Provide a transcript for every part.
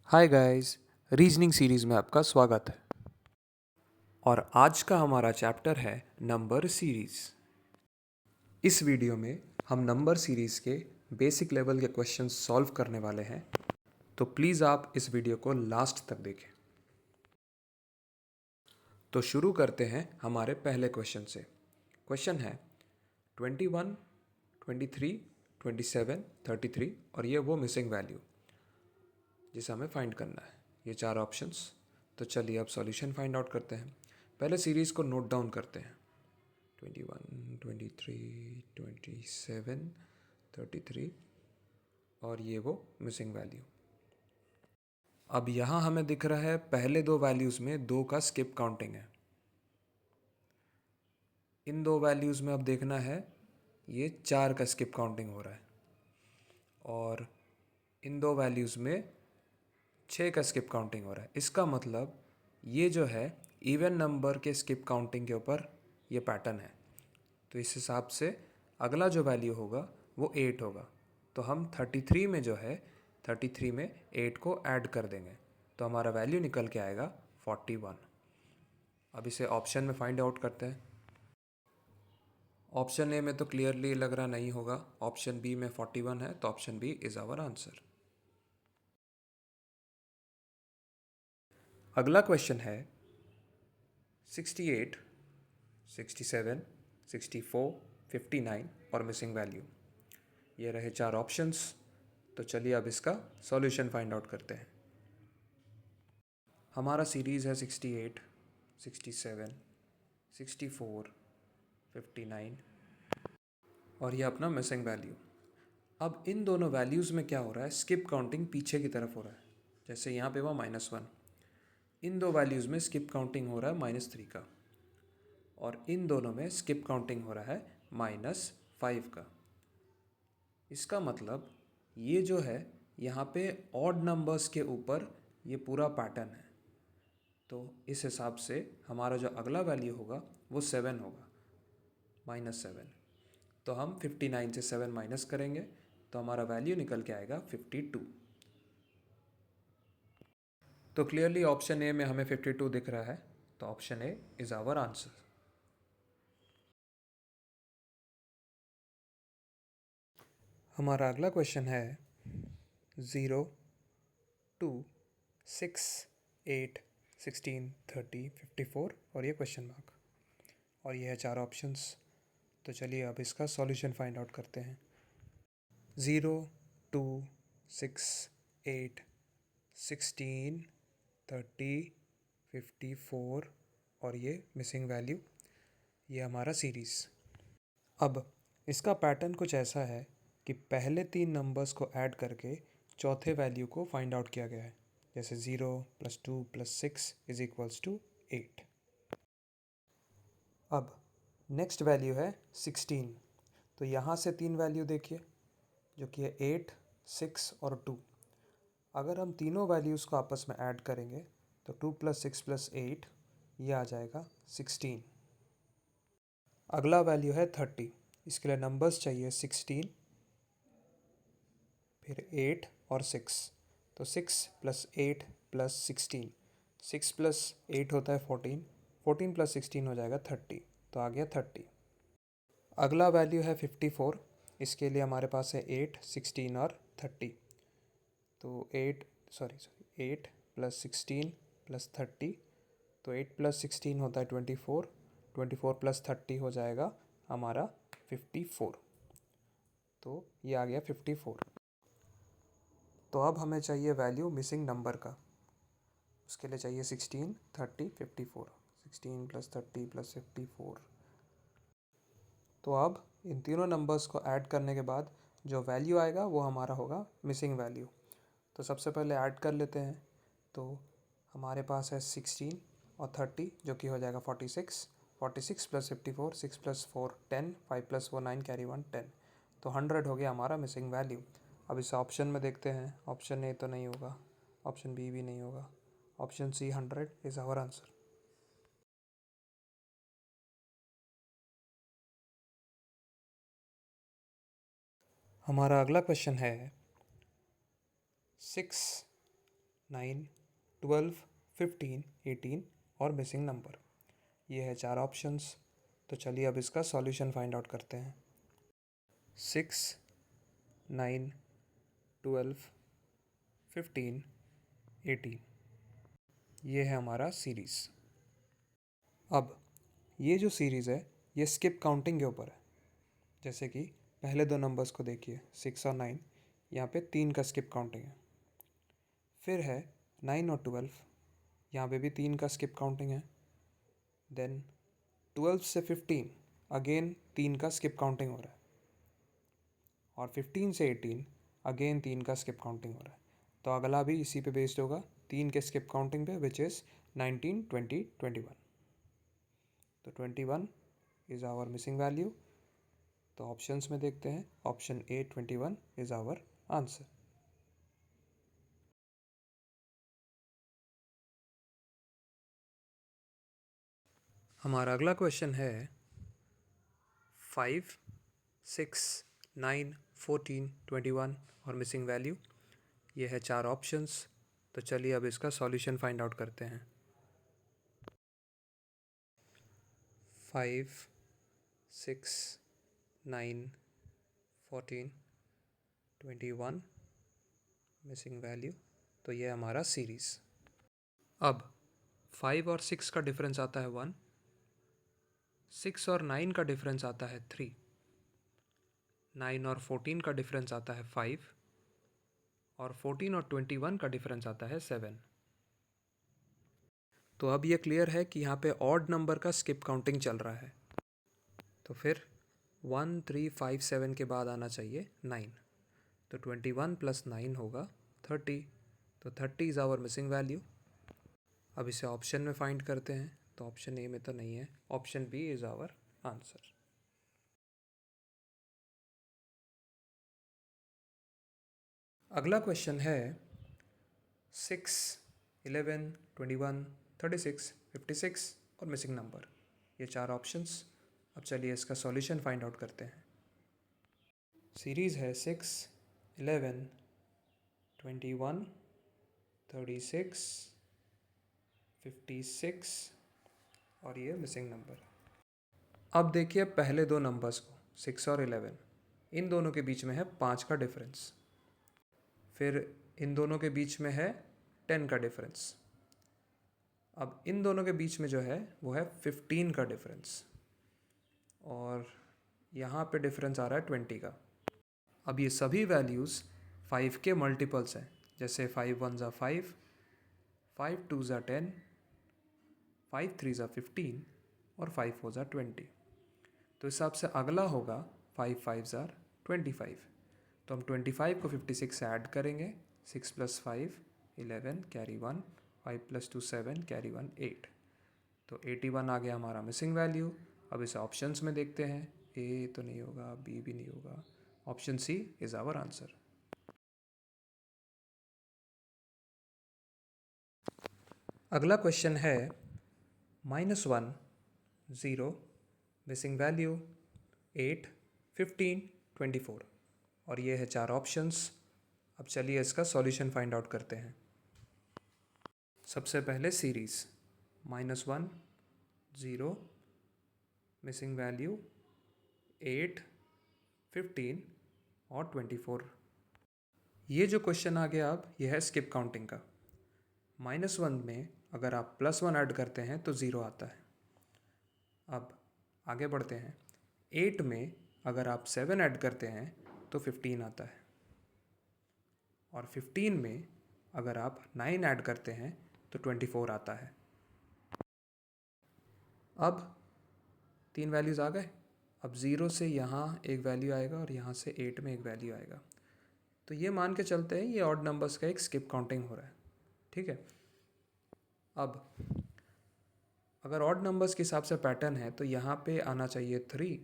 Hi guys, reasoning series में आपका स्वागत है। और आज का हमारा चैप्टर है नंबर सीरीज़। इस वीडियो में हम नंबर सीरीज़ के बेसिक लेवल के क्वेश्चंस सॉल्व करने वाले हैं, तो प्लीज़ आप इस वीडियो को लास्ट तक देखें। तो शुरू करते हैं हमारे पहले क्वेश्चन से। क्वेश्चन है 21, 23, 27, 33 और ये वो मिसिंग वैल्यू जिसे हमें फाइंड करना है। ये चार ऑप्शंस। तो चलिए अब सॉल्यूशन फाइंड आउट करते हैं। पहले सीरीज़ को नोट डाउन करते हैं। 21, 23, 27, 33 और ये वो मिसिंग वैल्यू। अब यहाँ हमें दिख रहा है पहले दो वैल्यूज़ में दो का स्किप काउंटिंग है। इन दो वैल्यूज़ में अब देखना है ये चार का स्किप काउंटिंग हो रहा है, और इन दो वैल्यूज़ में 6 का स्किप काउंटिंग हो रहा है। इसका मतलब ये जो है इवन नंबर के स्किप काउंटिंग के ऊपर ये पैटर्न है। तो इस हिसाब से अगला जो वैल्यू होगा वो 8 होगा। तो हम 33 में जो है 33 में 8 को ऐड कर देंगे, तो हमारा वैल्यू निकल के आएगा 41। अब इसे ऑप्शन में फाइंड आउट करते हैं। ऑप्शन ए में तो क्लियरली लग रहा नहीं होगा, ऑप्शन बी में 41 है, तो option B is our answer. अगला क्वेश्चन है 68, 67, 64, 59 और मिसिंग वैल्यू। ये रहे चार ऑप्शंस। तो चलिए अब इसका सॉल्यूशन फाइंड आउट करते हैं। हमारा सीरीज़ है 68, 67, 64, 59 और ये अपना मिसिंग वैल्यू। अब इन दोनों वैल्यूज़ में क्या हो रहा है, स्किप काउंटिंग पीछे की तरफ हो रहा है। जैसे यहाँ पे हुआ -1, इन दो वैल्यूज़ में स्किप काउंटिंग हो रहा है -3 का, और इन दोनों में स्किप काउंटिंग हो रहा है -5 का। इसका मतलब ये जो है यहाँ पे ऑड नंबर्स के ऊपर ये पूरा पैटर्न है। तो इस हिसाब से हमारा जो अगला वैल्यू होगा वो 7 होगा, -7। तो हम 59 से 7 माइनस करेंगे तो हमारा वैल्यू निकल के आएगा 52। तो क्लियरली ऑप्शन ए में हमें 52 दिख रहा है, तो option A is our answer. हमारा अगला क्वेश्चन है 0, 2, 6, 8, 16, 30, 54 और ये क्वेश्चन मार्क, और ये है चार ऑप्शंस। तो चलिए अब इसका सॉल्यूशन फाइंड आउट करते हैं। 0, 2, 6, 8, 16, 30, 54 और ये मिसिंग वैल्यू, ये हमारा सीरीज़। अब इसका पैटर्न कुछ ऐसा है कि पहले तीन नंबर्स को ऐड करके चौथे वैल्यू को फाइंड आउट किया गया है। जैसे 0 + 2 + 6 = 8। अब नेक्स्ट वैल्यू है 16। तो यहाँ से तीन वैल्यू देखिए, जो कि है 8, 6 और 2। अगर हम तीनों वैल्यूज़ को आपस में ऐड करेंगे तो 2 + 6 + 8 ये आ जाएगा 16। अगला वैल्यू है 30। इसके लिए नंबर्स चाहिए 16, फिर 8 और 6। तो 6 + 8 + 16, 6 + 8 होता है 14, 14 + 16 हो जाएगा 30। तो आ गया 30। अगला वैल्यू है 54। इसके लिए हमारे पास है 8, 16 और 30। तो 8 + 16 + 30, तो 8 + 16 होता है 24, 24 + 30 हो जाएगा हमारा 54। तो ये आ गया 54। तो अब हमें चाहिए वैल्यू मिसिंग नंबर का। उसके लिए चाहिए 16, 30, 54। 16 + 30 + 54। तो अब इन तीनों नंबर्स को ऐड करने के बाद जो वैल्यू आएगा वो हमारा होगा मिसिंग वैल्यू। तो सबसे पहले ऐड कर लेते हैं। तो हमारे पास है 16 और 30, जो कि हो जाएगा 46। 46 + 54, 6 + 4 10, 5 + 4 9, कैरी 1 10। तो 100 हो गया हमारा मिसिंग वैल्यू। अब इस ऑप्शन में देखते हैं। ऑप्शन ए तो नहीं होगा, ऑप्शन बी भी नहीं होगा, option C 100 is our answer. हमारा अगला क्वेश्चन है 6, 9, 12, 15, 18 और मिसिंग नंबर। ये है 4 ऑप्शंस। तो चलिए अब इसका सॉल्यूशन फाइंड आउट करते हैं। 6, 9, 12, 15, 18, ये है हमारा सीरीज़। अब ये जो सीरीज़ है ये स्किप काउंटिंग के ऊपर है। जैसे कि पहले दो नंबर्स को देखिए 6 और 9, यहाँ पे 3 का स्किप काउंटिंग है। फिर है 9 और 12, यहाँ पे भी 3 का स्किप काउंटिंग है। देन 12 से 15 अगेन 3 का स्किप काउंटिंग हो रहा है। और 15 से 18 अगेन 3 का स्किप काउंटिंग हो रहा है। तो अगला भी इसी पे बेस्ड होगा, 3 के स्किप काउंटिंग पे, विच इज़ 19, 20, 21। तो 21 इज़ आवर मिसिंग वैल्यू। तो ऑप्शंस में देखते हैं, option A 21 is our answer. हमारा अगला क्वेश्चन है 5, 6, 9, 14, 21 और मिसिंग वैल्यू। ये है 4 ऑप्शंस। तो चलिए अब इसका सॉल्यूशन फाइंड आउट करते हैं। 5, 6, 9, 14, 21 मिसिंग वैल्यू। तो ये हमारा सीरीज़। अब 5 और 6 का डिफरेंस आता है 1, 6 और 9 का डिफरेंस आता है 3, 9 और 14 का डिफरेंस आता है 5 और 14 और 21 का डिफरेंस आता है 7। तो अब ये क्लियर है कि यहाँ पे ऑड नंबर का स्किप काउंटिंग चल रहा है। तो फिर 1, 3, 5, 7 के बाद आना चाहिए 9। तो 21 प्लस 9 होगा 30। तो 30 इज़ आवर मिसिंग वैल्यू। अब इसे ऑप्शन में फाइंड करते हैं। तो ऑप्शन ए में तो नहीं है, option B is our answer. अगला क्वेश्चन है 6, 11, 21, 36, 56 और मिसिंग नंबर। ये 4 ऑप्शंस। अब चलिए इसका सॉल्यूशन फाइंड आउट करते हैं। सीरीज़ है 6, 11, 21, 36, 56 और ये मिसिंग नंबर। अब देखिए पहले दो नंबर्स को, 6 और 11, इन दोनों के बीच में है 5 का डिफरेंस। फिर इन दोनों के बीच में है 10 का डिफरेंस। अब इन दोनों के बीच में जो है वो है 15 का डिफरेंस। और यहाँ पे डिफरेंस आ रहा है 20 का। अब ये सभी वैल्यूज़ 5 के मल्टीपल्स हैं। जैसे 5 1 ज़ा 5, 5 2 ज़ा 10, 5 3 ज़ा 15 और 5 4 ज़ा 20। तो इस हिसाब से अगला होगा 5 5 ज़ार 25। तो हम 25 को 56 से ऐड करेंगे। 6 + 5 11 कैरी 1, 5 + 2 7 कैरी 1 8। तो 81 आ गया हमारा मिसिंग वैल्यू। अब इसे ऑप्शंस में देखते हैं। ए तो नहीं होगा, बी भी नहीं होगा, option C is our answer. अगला क्वेश्चन है -1, 0, मिसिंग वैल्यू 8, 15, 24 और ये है 4 ऑप्शंस। अब चलिए इसका सॉल्यूशन फाइंड आउट करते हैं। सबसे पहले सीरीज़ -1, 0, मिसिंग वैल्यू 8, 15 और 24। ये जो क्वेश्चन आ गया अब ये है स्किप काउंटिंग का। -1 में अगर आप +1 ऐड करते हैं तो 0 आता है। अब आगे बढ़ते हैं। 8 में अगर आप 7 ऐड करते हैं तो 15 आता है। और 15 में अगर आप 9 ऐड करते हैं तो 24 आता है। अब 3 वैल्यूज़ आ गए। अब 0 से यहाँ एक वैल्यू आएगा और यहाँ से 8 में एक वैल्यू आएगा। तो ये मान के चलते हैं ये ऑड नंबर्स का एक स्किप काउंटिंग हो रहा है। ठीक है। अब अगर ऑड नंबर्स के हिसाब से पैटर्न है तो यहाँ पे आना चाहिए 3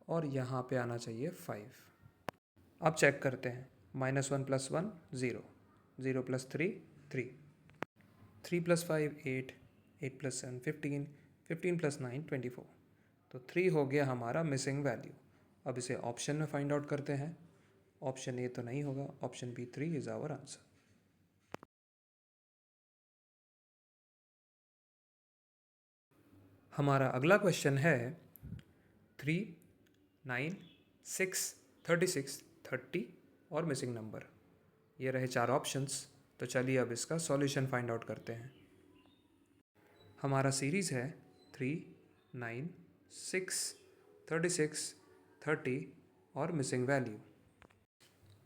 और यहाँ पे आना चाहिए 5। अब चेक करते हैं। -1 + 1 0, 0 + 3 3, 3 + 5 8, 8 + 7 15, 15 + 9 24। तो 3 हो गया हमारा मिसिंग वैल्यू। अब इसे ऑप्शन में फाइंड आउट करते हैं। ऑप्शन ए तो नहीं होगा, option B 3 is our answer. हमारा अगला क्वेश्चन है 3, 9, 6, 36, 30 और मिसिंग नंबर। ये रहे 4 ऑप्शंस। तो चलिए अब इसका सॉल्यूशन फाइंड आउट करते हैं। हमारा सीरीज़ है 3, 9, 6, 36, 30 और मिसिंग वैल्यू।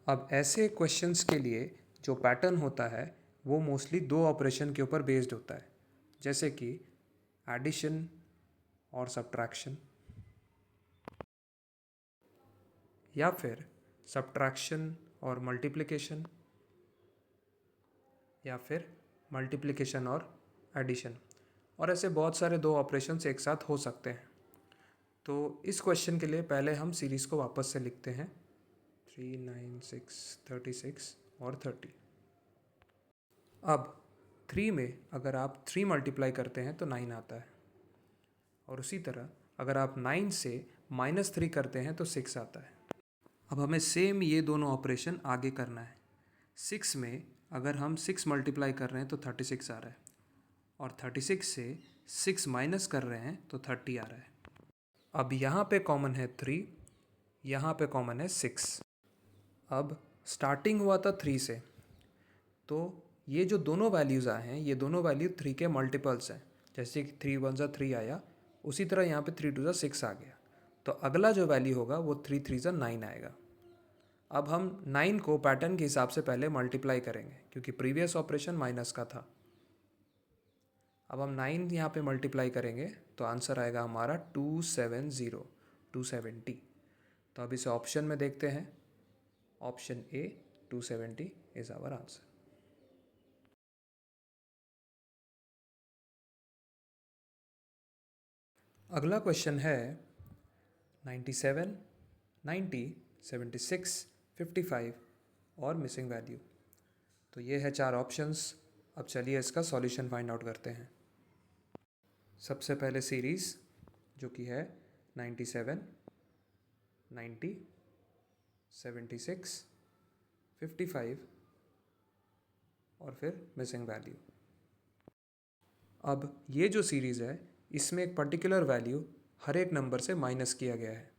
अब ऐसे क्वेश्चंस के लिए जो पैटर्न होता है वो मोस्टली 2 ऑपरेशन के ऊपर बेस्ड होता है, जैसे कि एडिशन और सब्ट्रैक्शन, या फिर सब्ट्रैक्शन और मल्टीप्लिकेशन, या फिर मल्टीप्लिकेशन और एडिशन। और ऐसे बहुत सारे 2 ऑपरेशंस एक साथ हो सकते हैं। तो इस क्वेश्चन के लिए पहले हम सीरीज़ को वापस से लिखते हैं 3, 9, 6, 36 और 30। अब 3 में अगर आप 3 मल्टीप्लाई करते हैं तो 9 आता है, और उसी तरह अगर आप 9 से -3 करते हैं तो 6 आता है। अब हमें सेम ये दोनों ऑपरेशन आगे करना है। 6 में अगर हम 6 मल्टीप्लाई कर रहे हैं तो 36 आ रहा है, और 36 से 6 माइनस कर रहे हैं तो 30 आ रहा है। अब यहाँ पे कॉमन है 3, यहाँ पे कॉमन है 6। अब स्टार्टिंग हुआ था 3 से, तो ये जो दोनों वैल्यूज़ आए हैं ये दोनों वैल्यू 3 के मल्टीपल्स हैं। जैसे कि 3 1 ज़ा 3 आया, उसी तरह यहाँ पे 3 2 ज़ा 6 आ गया। तो अगला जो वैल्यू होगा वो 3 3 ज़ा 9 आएगा। अब हम 9 को पैटर्न के हिसाब से पहले मल्टीप्लाई करेंगे, क्योंकि प्रीवियस ऑपरेशन माइनस का था। अब हम 9 यहाँ पे मल्टीप्लाई करेंगे तो आंसर आएगा हमारा 270, 270। तो अब इसे ऑप्शन में देखते हैं। Option A 270 is our answer. अगला क्वेश्चन है 97, 90, 76, 55 और मिसिंग वैल्यू। तो ये है 4 ऑप्शंस। अब चलिए इसका सॉल्यूशन फाइंड आउट करते हैं। सबसे पहले सीरीज़ जो कि है 97, 90, 76, 55 और फिर मिसिंग वैल्यू। अब ये जो सीरीज़ है इसमें एक पर्टिकुलर वैल्यू हर एक नंबर से माइनस किया गया है।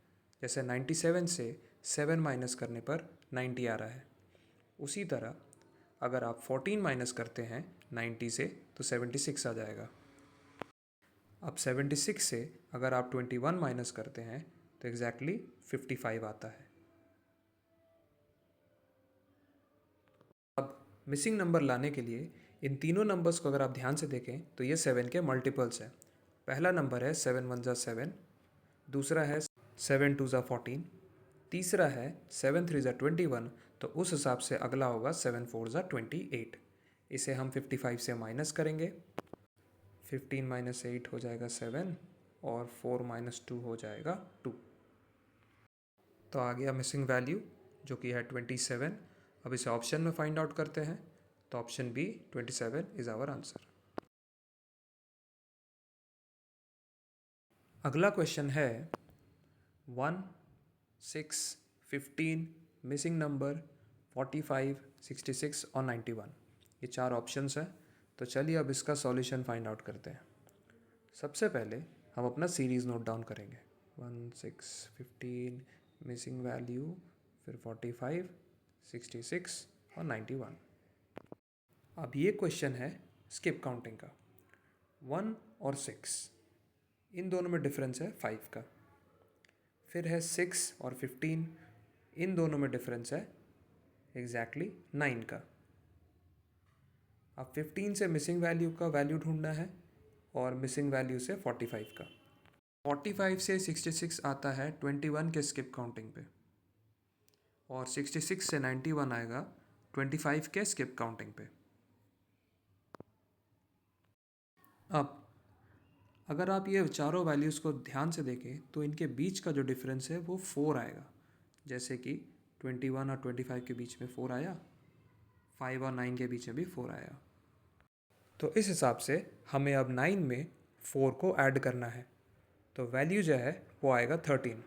जैसे 97 से 7 माइनस करने पर 90 आ रहा है। उसी तरह अगर आप 14 माइनस करते हैं 90 से तो 76 आ जाएगा। अब 76 से अगर आप 21 माइनस करते हैं तो एग्जैक्टली 55 आता है। अब मिसिंग नंबर लाने के लिए इन तीनों नंबर्स को अगर आप ध्यान से देखें तो ये 7 के मल्टीपल्स है। पहला नंबर है 7 1 ज़ा 7, दूसरा है 7 2 ज़ा 14, तीसरा है 7 3 ज़ा 21। तो उस हिसाब से अगला होगा 7 4 ज़ा 28। इसे हम 55 से माइनस करेंगे। 15 माइनस 8 हो जाएगा 7, और 4 माइनस 2 हो जाएगा 2। तो आ गया मिसिंग वैल्यू जो कि है 27। अब इसे ऑप्शन में फाइंड आउट करते हैं। तो option B 27 is our answer. अगला क्वेश्चन है 1, 6, 15, मिसिंग नंबर 45, 66 और 91। ये 4 ऑप्शंस हैं। तो चलिए अब इसका सॉल्यूशन फाइंड आउट करते हैं। सबसे पहले हम अपना सीरीज़ नोट डाउन करेंगे। 1, 6, 15, मिसिंग वैल्यू, फिर 45, 66 और 91। अब ये क्वेश्चन है स्किप काउंटिंग का। 1 और 6 इन दोनों में डिफरेंस है 5 का। फिर है 6 और 15, इन दोनों में डिफरेंस है एग्जैक्टली 9 का। अब 15 से मिसिंग वैल्यू का वैल्यू ढूंढना है, और मिसिंग वैल्यू से 45 का। 45 से 66 आता है 21 के स्किप काउंटिंग पे, और 66 से 91 आएगा 25 के स्किप काउंटिंग पे। अब अगर आप ये चारों वैल्यूज़ को ध्यान से देखें तो इनके बीच का जो डिफरेंस है वो 4 आएगा। जैसे कि 21 और 25 के बीच में 4 आया, 5 और 9 के बीच में भी 4 आया। तो इस हिसाब से हमें अब 9 में 4 को ऐड करना है। तो वैल्यू जो है वो आएगा 13,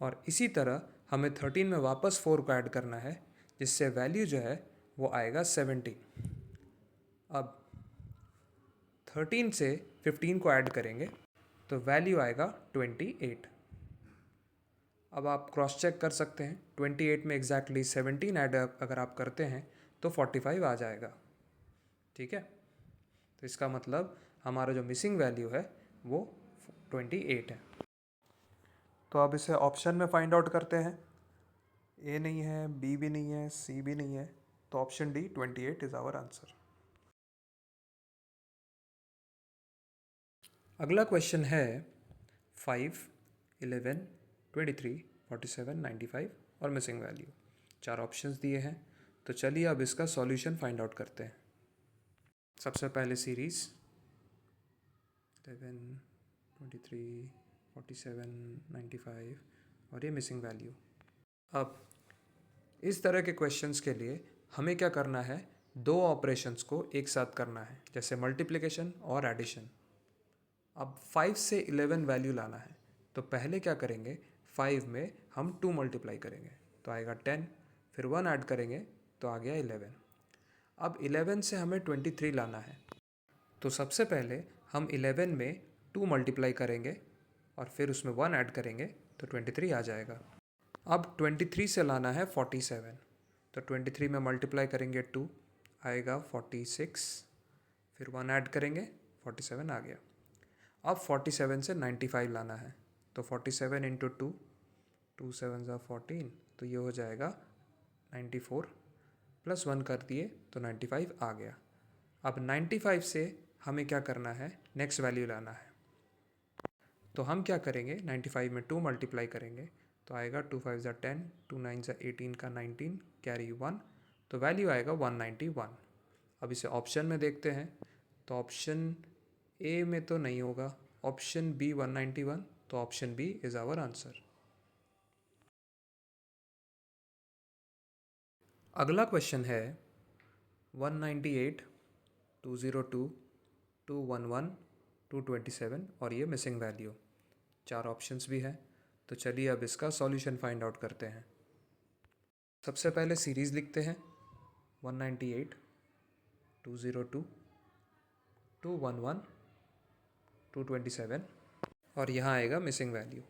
और इसी तरह हमें 13 में वापस 4 को ऐड करना है, जिससे वैल्यू जो है वो आएगा 17। अब 13 से 15 को ऐड करेंगे तो वैल्यू आएगा 28। अब आप क्रॉस चेक कर सकते हैं, 28 में एग्जैक्टली 17 ऐड अगर आप करते हैं तो 45 आ जाएगा। ठीक है, तो इसका मतलब हमारा जो मिसिंग वैल्यू है वो 28 है। तो अब इसे ऑप्शन में फाइंड आउट करते हैं। ए नहीं है, बी भी नहीं है, सी भी नहीं है, तो option D 28 is our answer. अगला क्वेश्चन है 5, 11, 23, 47, 95 और मिसिंग वैल्यू। 4 ऑप्शंस दिए हैं, तो चलिए अब इसका सॉल्यूशन फाइंड आउट करते हैं। सबसे पहले सीरीज़ 11, 23, 47, 95 और ये मिसिंग वैल्यू। अब इस तरह के क्वेश्चंस के लिए हमें क्या करना है, दो ऑपरेशंस को एक साथ करना है, जैसे मल्टीप्लिकेशन और एडिशन। अब 5 से 11 वैल्यू लाना है, तो पहले क्या करेंगे, 5 में हम 2 मल्टीप्लाई करेंगे तो आएगा 10, फिर 1 ऐड करेंगे तो आ गया 11। अब 11 से हमें 23 लाना है, तो सबसे पहले हम 11 में 2 मल्टीप्लाई करेंगे और फिर उसमें 1 ऐड करेंगे तो 23 आ जाएगा। अब 23 से लाना है 47, तो 23 में मल्टीप्लाई करेंगे 2 आएगा 46, फिर 1 ऐड करेंगे 47 आ गया। अब 47 से 95 लाना है, तो 47 इंटू 2, 2 7 ज़ा 14, तो ये हो जाएगा 94, प्लस 1 कर दिए तो 95 आ गया। अब 95 से हमें क्या करना है, नेक्स्ट वैल्यू लाना है, तो हम क्या करेंगे, 95 में 2 मल्टीप्लाई करेंगे तो आएगा 2 5 ज़ा 10, 2 9 ज़ा 18 का 19, कैरी 1, तो वैल्यू आएगा 191। अब इसे ऑप्शन में देखते हैं, तो ऑप्शन ए में तो नहीं होगा, ऑप्शन बी 191, तो option B is our answer. अगला क्वेश्चन है 198, 202, 211, 227 और ये मिसिंग वैल्यू। 4 ऑप्शंस भी है, तो चलिए अब इसका सॉल्यूशन फाइंड आउट करते हैं। सबसे पहले सीरीज़ लिखते हैं, 198, 202, 211, 227 और यहाँ आएगा मिसिंग वैल्यू।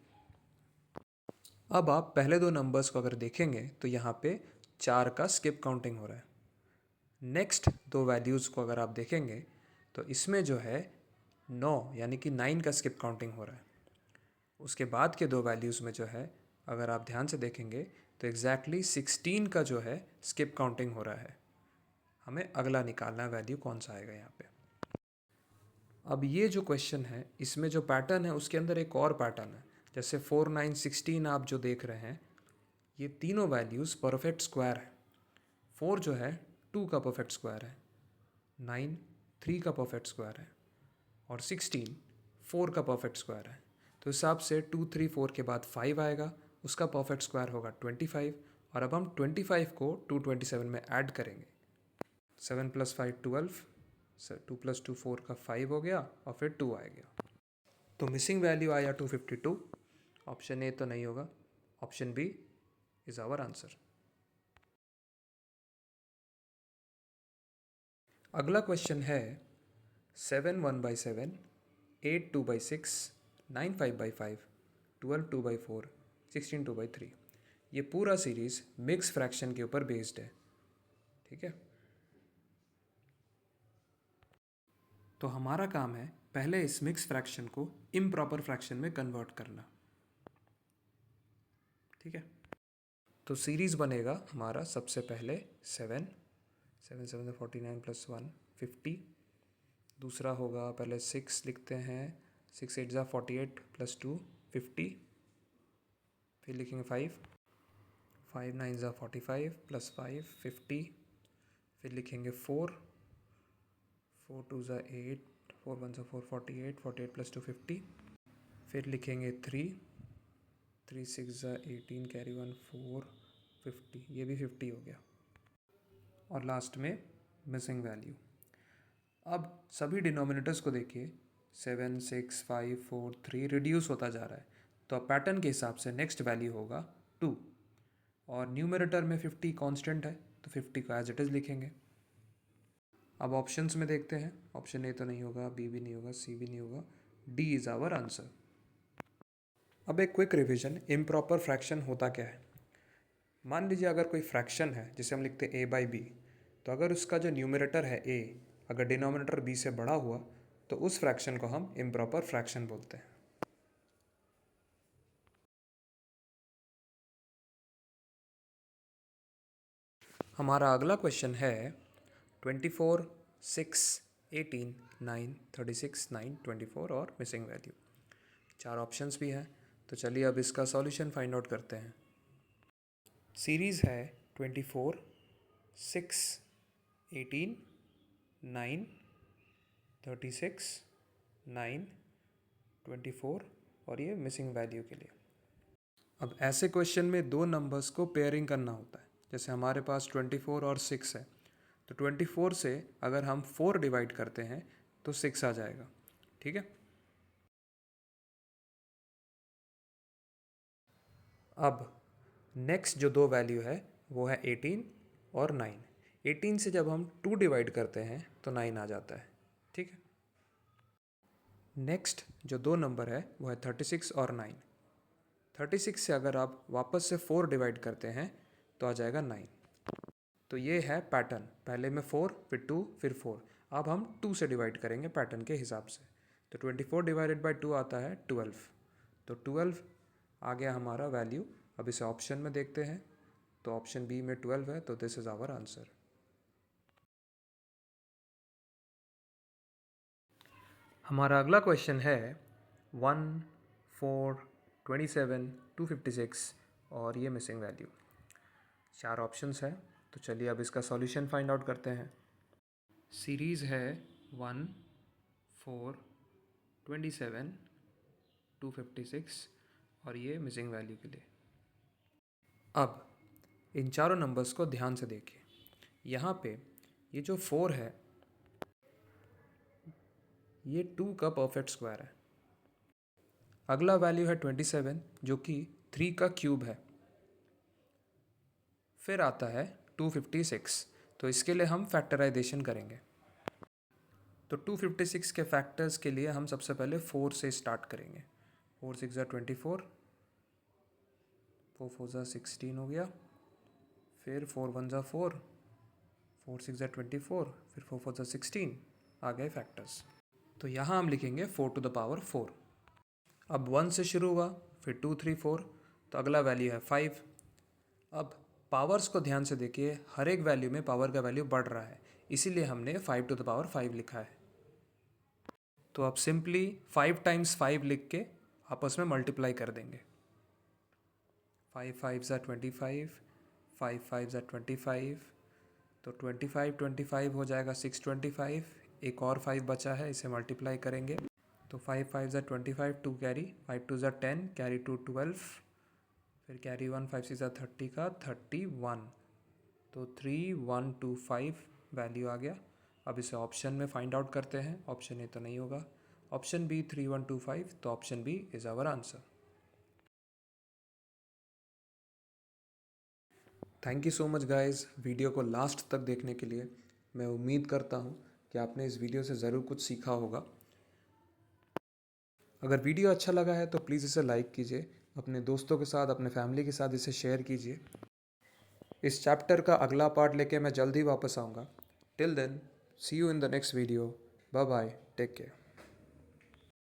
अब आप पहले दो नंबर्स को अगर देखेंगे तो यहाँ पे 4 का स्किप काउंटिंग हो रहा है। नेक्स्ट दो वैल्यूज़ को अगर आप देखेंगे तो इसमें जो है 9 यानी कि 9 का स्किप काउंटिंग हो रहा है। उसके बाद के दो वैल्यूज़ में जो है अगर आप ध्यान से देखेंगे तो एग्जैक्टली 16 का जो है स्किप काउंटिंग हो रहा है। हमें अगला निकालना है वैल्यू कौन सा आएगा यहाँ पे। अब ये जो क्वेश्चन है इसमें जो पैटर्न है उसके अंदर एक और पैटर्न है, जैसे 4, 9, 16 आप जो देख रहे हैं ये तीनों वैल्यूज़ परफेक्ट स्क्वायर है। 4 जो है 2 का परफेक्ट स्क्वायर है, 9 3 का परफेक्ट स्क्वायर है और 16 4 का परफेक्ट स्क्वायर है। तो हिसाब से 2 3 4 के बाद 5 आएगा, उसका परफेक्ट स्क्वायर होगा 25 और अब हम 25 को 227 में ऐड करेंगे। 7 + 5 12, 2 + 2 4 का 5 हो गया और फिर 2 आ गया। तो मिसिंग वैल्यू आया 252। ऑप्शन ए तो नहीं होगा, option B is our answer. अगला क्वेश्चन है 7 1/7, 8 2/6, 9 5/5, 12 2/4, 16 2/3। ये पूरा सीरीज मिक्स फ्रैक्शन के ऊपर बेस्ड है। ठीक है, तो हमारा काम है पहले इस मिक्स फ्रैक्शन को इम्प्रॉपर फ्रैक्शन में कन्वर्ट करना। ठीक है, तो सीरीज बनेगा हमारा सबसे पहले 7 7 7 49 + 1 50। दूसरा होगा पहले 6 लिखते हैं, 6 8 48 + 2 50। फिर लिखेंगे 5 5 9 45 + 5 50। फिर लिखेंगे 4 4 2 8 4 1 4 48 48 + 2 50। फिर लिखेंगे 3 3 6 18 कैरी 1 4 50, ये भी 50 हो गया। और लास्ट में मिसिंग वैल्यू। अब सभी डिनोमिनेटर्स को देखिए, 7 6 5 4 3 रिड्यूस होता जा रहा है, तो अब पैटर्न के हिसाब से नेक्स्ट वैल्यू होगा 2 और न्यूमरेटर में 50 कांस्टेंट है तो 50 को एज इट इज़ लिखेंगे। अब ऑप्शंस में देखते हैं, ऑप्शन ए तो नहीं होगा, बी भी नहीं होगा, सी भी नहीं होगा, डी इज़ आवर आंसर। अब एक क्विक रिवीजन, इम्प्रॉपर फ्रैक्शन होता क्या है। मान लीजिए अगर कोई फ्रैक्शन है जिसे हम लिखते हैं a बाई बी, तो अगर उसका जो न्यूमरेटर है a, अगर डिनोमिनेटर b से बड़ा हुआ तो उस फ्रैक्शन को हम इम्प्रॉपर फ्रैक्शन बोलते हैं। हमारा अगला क्वेश्चन है 24, 6, 18, 9, 36, 9, 24 और मिसिंग वैल्यू। 4 ऑप्शंस भी हैं, तो चलिए अब इसका सॉल्यूशन फाइंड आउट करते हैं। सीरीज़ है 24, 6, 18, 9, 36, 9, 24 और ये मिसिंग वैल्यू के लिए। अब ऐसे क्वेश्चन में दो नंबर्स को पेयरिंग करना होता है। जैसे हमारे पास 24 और 6 है, तो 24 से अगर हम 4 डिवाइड करते हैं तो 6 आ जाएगा। ठीक है। अब नेक्स्ट जो दो वैल्यू है वो है 18 और 9। 18 से जब हम 2 डिवाइड करते हैं तो 9 आ जाता है। ठीक है। नेक्स्ट जो दो नंबर है वो है 36 और 9। 36 से अगर आप वापस से 4 डिवाइड करते हैं तो आ जाएगा 9। तो ये है पैटर्न, पहले में 4, फिर 2, फिर 4। अब हम 2 से डिवाइड करेंगे पैटर्न के हिसाब से। तो 24 डिवाइडेड बाई 2 आता है 12। तो 12 आ गया हमारा वैल्यू। अब इसे ऑप्शन में देखते हैं, तो ऑप्शन बी में 12 है, तो दिस इज़ आवर आंसर। हमारा अगला क्वेश्चन है 1, 4, 27, 256 और ये मिसिंग वैल्यू। 4 ऑप्शंस है, तो चलिए अब इसका सॉल्यूशन फाइंड आउट करते हैं। सीरीज़ है 1, 4, 27, 256 और ये मिसिंग वैल्यू के लिए। अब इन चारों नंबर्स को ध्यान से देखिए। यहाँ पे ये जो 4 है ये 2 का परफेक्ट स्क्वायर है। अगला वैल्यू है 27 जो कि 3 का क्यूब है। फिर आता है 256, तो इसके लिए हम फैक्टराइजेशन करेंगे। तो 256 के फैक्टर्स के लिए हम सबसे पहले 4 से स्टार्ट करेंगे। 4 6 ज़ा 24, 4 4 ज़ा 16 हो गया, फिर 4 1 ज़ा 4, 4 6 ज़ा 24, फिर 4 4 ज़ा 16 आ गए फैक्टर्स। तो यहाँ हम लिखेंगे 4 टू द पावर 4। अब 1 से शुरू हुआ, फिर 2 3 4, तो अगला वैल्यू है 5। अब पावर्स को ध्यान से देखिए, हर एक वैल्यू में पावर का वैल्यू बढ़ रहा है, इसीलिए हमने 5 टू द पावर 5 लिखा है। तो अब सिंपली 5 टाइम्स 5 लिख के आपस में मल्टीप्लाई कर देंगे। 5 5 ज़ा 25, 5 5 ज़ा 25, तो 25 25 हो जाएगा 625। एक और 5 बचा है, इसे मल्टीप्लाई करेंगे। तो 5 5 ज़ा 25, 2 कैरी, 5 2 ज़ा 10, कैरी 2 12, फिर कैरी 1, 5 6 ज़ा 30 का 31। तो 3125 वैल्यू आ गया। अब इसे ऑप्शन में फाइंड आउट करते हैं। ऑप्शन ए तो नहीं होगा, ऑप्शन बी 3125, तो option B is our answer. Thank you so much guys video को लास्ट तक देखने के लिए। मैं उम्मीद करता हूँ कि आपने इस वीडियो से ज़रूर कुछ सीखा होगा। अगर वीडियो अच्छा लगा है तो प्लीज़ इसे लाइक कीजिए, अपने दोस्तों के साथ, अपने फैमिली के साथ इसे शेयर कीजिए। इस चैप्टर का अगला पार्ट लेके मैं जल्दी वापस आऊँगा। Till then, see you in the next video. Bye bye, take care.